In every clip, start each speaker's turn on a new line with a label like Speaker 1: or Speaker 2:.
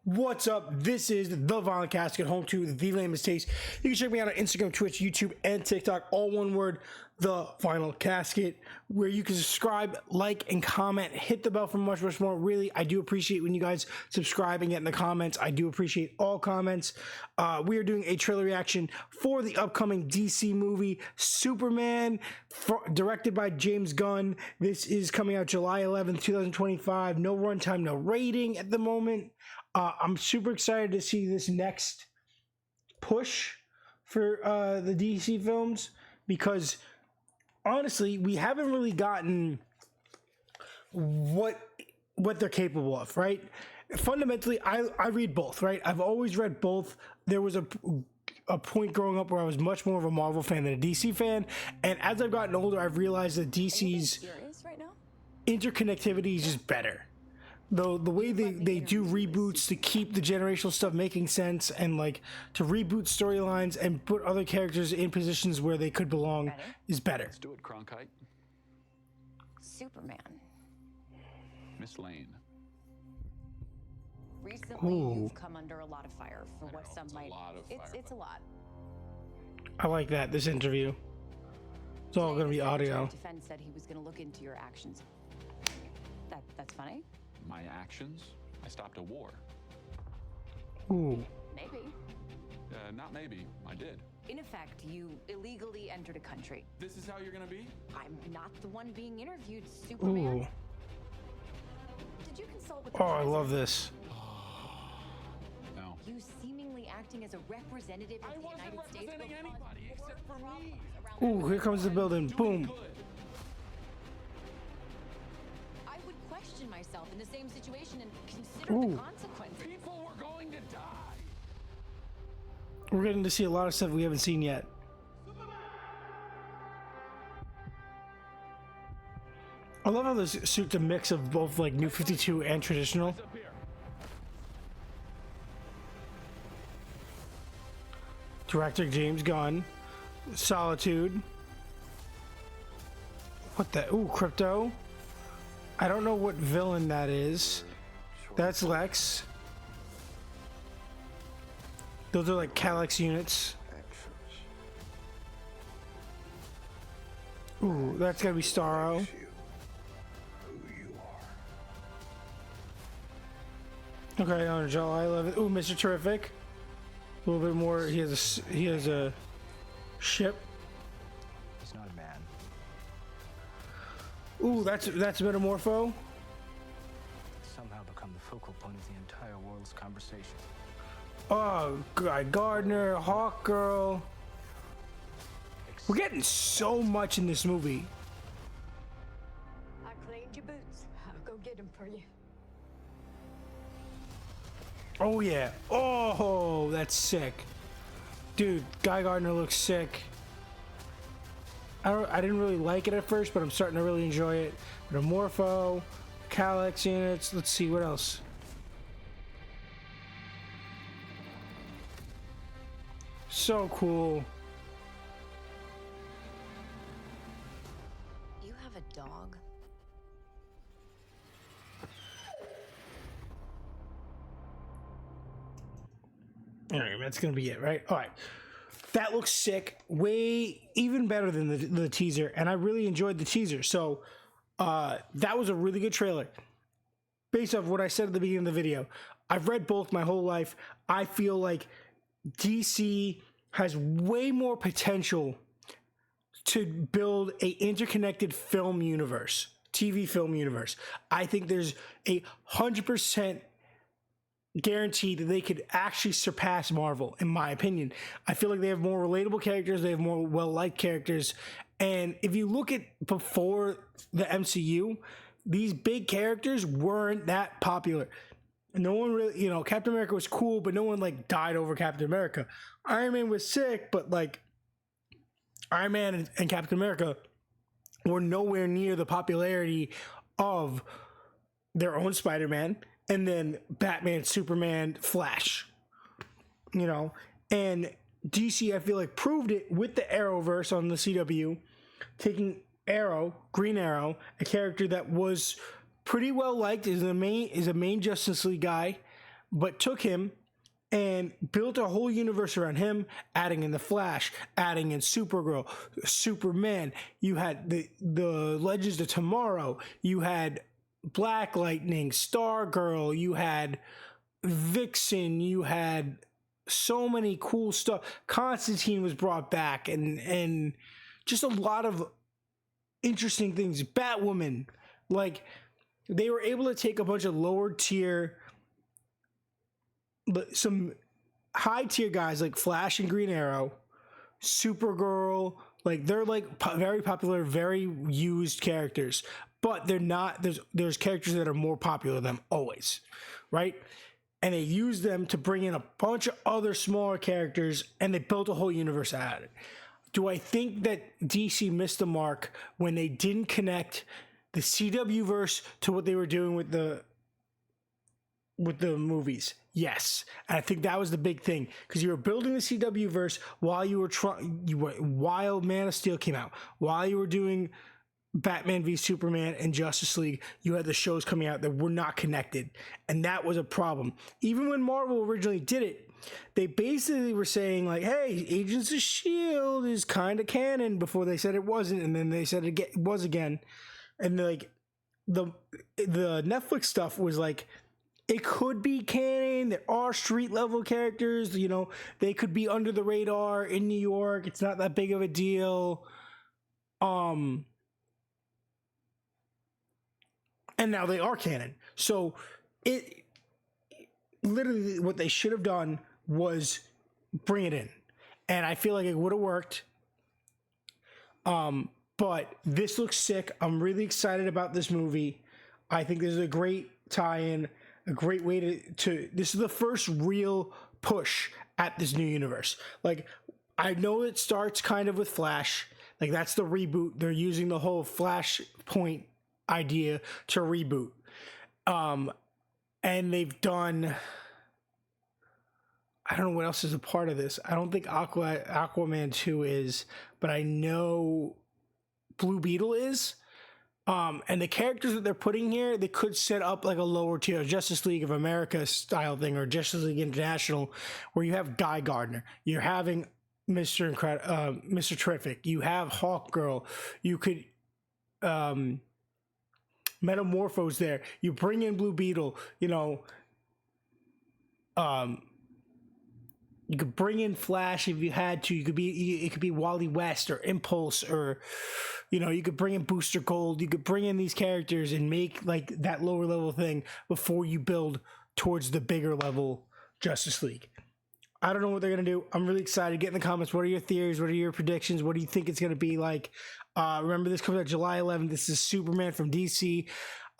Speaker 1: What's up? This is the Violent Casket, home to the lamest taste. You can check me out on Instagram, Twitch, YouTube, and TikTok. All one word, the Final Casket, where you can subscribe, like, and comment. Hit the bell for much, much more. Really, I do appreciate when you guys subscribe and get in the comments. I do appreciate all comments. We are doing a trailer reaction for the upcoming DC movie, Superman, directed by James Gunn. This is coming out July 11th, 2025. No runtime, no rating at the moment. I'm super excited to see this next push for the DC films, because honestly, we haven't really gotten what they're capable of, right? Fundamentally, I read both, right? I've always read both. There was a point growing up where I was much more of a Marvel fan than a DC fan, and as I've gotten older, I've realized that DC's interconnectivity is just better. The way they do reboots to keep the generational stuff making sense, and like to reboot storylines and put other characters in positions where they could belong is better.
Speaker 2: Let's do it, Cronkite.
Speaker 3: Superman.
Speaker 2: Miss Lane.
Speaker 3: Recently,
Speaker 1: Ooh.
Speaker 3: you've come under a lot of fire for what some might. It's a lot.
Speaker 1: I like that, this interview. It's all going to be audio.
Speaker 3: Defense said he was going to look into your actions. That's funny.
Speaker 2: My actions? I stopped a war.
Speaker 1: Ooh.
Speaker 3: Maybe.
Speaker 2: Not maybe. I did.
Speaker 3: In effect, you illegally entered a country.
Speaker 2: This is how you're gonna be?
Speaker 3: I'm not the one being interviewed, Superman.
Speaker 1: Ooh.
Speaker 3: Did you consult with the
Speaker 1: Oh, I love
Speaker 3: president?
Speaker 1: this.
Speaker 2: No.
Speaker 3: You seemingly acting as a representative of the United States.
Speaker 2: representing anybody except for me.
Speaker 1: Ooh, here comes the building. Boom.
Speaker 3: I would question myself in the same situation and consider
Speaker 1: Ooh.
Speaker 3: the consequences.
Speaker 2: People were going to die.
Speaker 1: We're getting to see a lot of stuff we haven't seen yet. I love how this suit's a mix of both like New 52 and traditional.
Speaker 2: Up here.
Speaker 1: Director James Gunn. Solitude. What the? Ooh, Crypto. I don't know what villain that is. That's Lex. Those are like Calyx units. Ooh, that's gotta be Starro. Okay, on July 11th. Ooh, Mr. Terrific. A little bit more. He has a ship.
Speaker 4: He's not a man.
Speaker 1: Ooh, that's Metamorpho.
Speaker 4: Somehow become the focal point of the entire world's conversation.
Speaker 1: Oh, Guy Gardner, Hawkgirl. We're getting so much in this movie.
Speaker 5: I cleaned your boots. I'll go get them for you.
Speaker 1: Oh yeah. Oh, that's sick. Dude, Guy Gardner looks sick. I didn't really like it at first, but I'm starting to really enjoy it. Metamorpho, Calyx units. Let's see what else. So cool.
Speaker 3: You have a dog?
Speaker 1: All right, that's gonna be it, right? All right, that looks sick. Way even better than the teaser, and I really enjoyed the teaser. So that was a really good trailer. Based off what I said at the beginning of the video, I've read both my whole life. I feel like DC has way more potential to build a interconnected film universe, TV film universe. I think there's 100% guarantee that they could actually surpass Marvel, in my opinion. I feel like they have more relatable characters, they have more well-liked characters, and if you look at before the MCU, these big characters weren't that popular. No one really, you know, Captain America was cool, but no one like died over Captain America. Iron Man was sick, but like Iron Man and Captain America were nowhere near the popularity of their own Spider-Man and then Batman, Superman, Flash. You know, and DC, I feel like, proved it with the Arrowverse on the CW, taking Arrow, Green Arrow, a character that was pretty well liked, is a main Justice League guy, but took him and built a whole universe around him, adding in the Flash, adding in Supergirl, Superman. You had the Legends of Tomorrow. You had Black Lightning, Stargirl. You had Vixen. You had so many cool stuff. Constantine was brought back, and just a lot of interesting things. Batwoman, like they were able to take a bunch of lower tier, but some high tier guys like Flash and Green Arrow, Supergirl, like they're like very popular, very used characters, but they're not. There's characters that are more popular than them always, right? And they used them to bring in a bunch of other smaller characters, and they built a whole universe out of it. Do I think that DC missed the mark when they didn't connect the CW verse to what they were doing with the movies? Yes, and I think that was the big thing, because you were building the CW verse while while Man of Steel came out, while you were doing Batman v Superman and Justice League. You had the shows coming out that were not connected, and that was a problem. Even when Marvel originally did it, they basically were saying like, hey, Agents of S.H.I.E.L.D. is kind of canon, before they said it wasn't, and then they said it was again. And like the Netflix stuff was like, it could be canon. There are street level characters, you know, they could be under the radar in New York. It's not that big of a deal. And now they are canon. So it literally, what they should have done was bring it in. And I feel like it would have worked. But this looks sick. I'm really excited about this movie. I think this is a great tie-in, a great way to this is the first real push at this new universe. Like, I know it starts kind of with Flash. Like, that's the reboot. They're using the whole Flashpoint idea to reboot. And they've done, I don't know what else is a part of this. I don't think Aquaman 2 is, but I know Blue Beetle is. And the characters that they're putting here, they could set up like a lower tier Justice League of America style thing, or Justice League International, where you have Guy Gardner, you're having Mr. Terrific, you have Hawkgirl, you could Metamorphose there. You bring in Blue Beetle, you know. You could bring in Flash if you had to. It could be Wally West or Impulse, or you know, you could bring in Booster Gold. You could bring in these characters and make like that lower level thing before you build towards the bigger level Justice League. I don't know what they're gonna do. I'm really excited. Get in the comments. What are your theories? What are your predictions? What do you think it's gonna be like? Remember, this comes out July 11th. This is Superman from DC.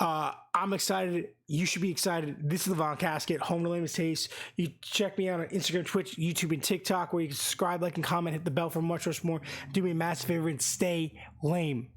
Speaker 1: I'm excited. You should be excited. This is the Von Casket, home to Lame's Taste. You check me out on Instagram, Twitch, YouTube, and TikTok, where you can subscribe, like, and comment, hit the bell for much more. Do me a massive favor and stay lame.